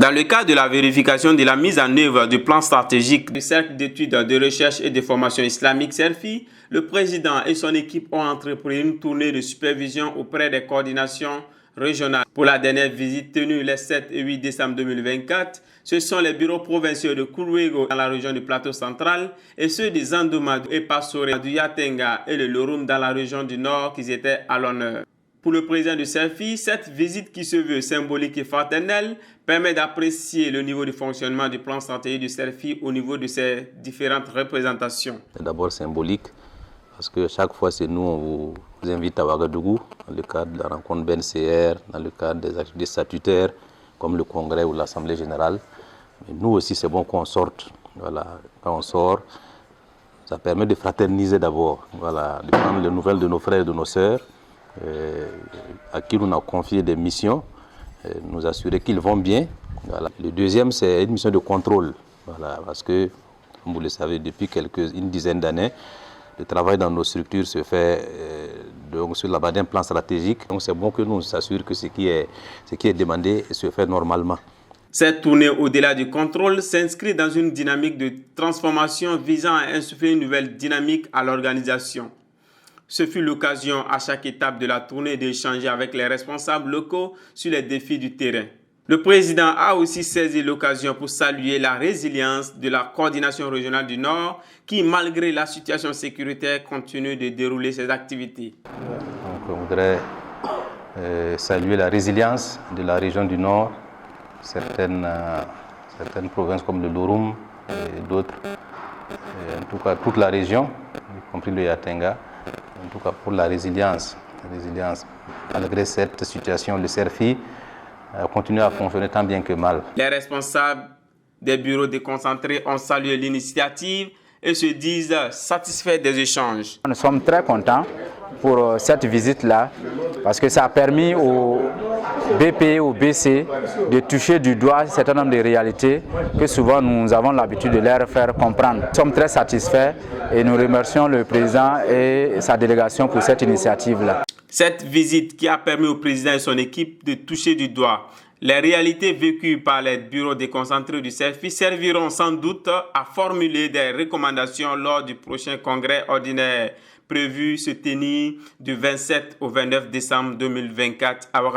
Dans le cadre de la vérification de la mise en œuvre du plan stratégique du Cercle d'études de recherche et de formation islamique CERFI, le président et son équipe ont entrepris une tournée de supervision auprès des coordinations régionales. Pour la dernière visite tenue les 7 et 8 décembre 2024, ce sont les bureaux provinciaux de Kourouégo dans la région du Plateau central et ceux des Andomadou et Passoré du Yatenga et le Lorum dans la région du Nord qui étaient à l'honneur. Pour le président du CERFI, cette visite qui se veut symbolique et fraternelle permet d'apprécier le niveau de fonctionnement du plan stratégique du CERFI au niveau de ses différentes représentations. C'est d'abord symbolique parce que chaque fois c'est nous, on vous invite à Ouagadougou dans le cadre de la rencontre BNCR, dans le cadre des activités statutaires comme le congrès ou l'assemblée générale. Mais nous aussi c'est bon qu'on sorte. Voilà. Quand on sort, ça permet de fraterniser d'abord, voilà, de prendre les nouvelles de nos frères et de nos sœurs. À qui on a confié des missions, nous assurer qu'ils vont bien. Voilà. Le deuxième, c'est une mission de contrôle. Voilà, parce que, comme vous le savez, depuis une dizaine d'années, le travail dans nos structures se fait donc sur la base d'un plan stratégique. Donc c'est bon que nous s'assurions que ce qui est demandé se fait normalement. Cette tournée au-delà du contrôle s'inscrit dans une dynamique de transformation visant à insuffler une nouvelle dynamique à l'organisation. Ce fut l'occasion à chaque étape de la tournée d'échanger avec les responsables locaux sur les défis du terrain. Le président a aussi saisi l'occasion pour saluer la résilience de la coordination régionale du Nord qui, malgré la situation sécuritaire, continue de dérouler ses activités. Donc, on voudrait saluer la résilience de la région du Nord, certaines provinces comme le Lorum et d'autres, en tout cas toute la région, y compris le Yatenga. En tout cas pour la résilience. Malgré cette situation, le CERFI continue à fonctionner tant bien que mal. Les responsables des bureaux déconcentrés ont salué l'initiative et se disent satisfaits des échanges. Nous sommes très contents pour cette visite-là parce que ça a permis au BP, au BC de toucher du doigt un certain nombre de réalités que souvent nous avons l'habitude de leur faire comprendre. Nous sommes très satisfaits et nous remercions le président et sa délégation pour cette initiative-là. Cette visite qui a permis au président et son équipe de toucher du doigt les réalités vécues par les bureaux déconcentrés du CERFI serviront sans doute à formuler des recommandations lors du prochain congrès ordinaire prévu se tenir du 27 au 29 décembre 2024 à Ouagadougou.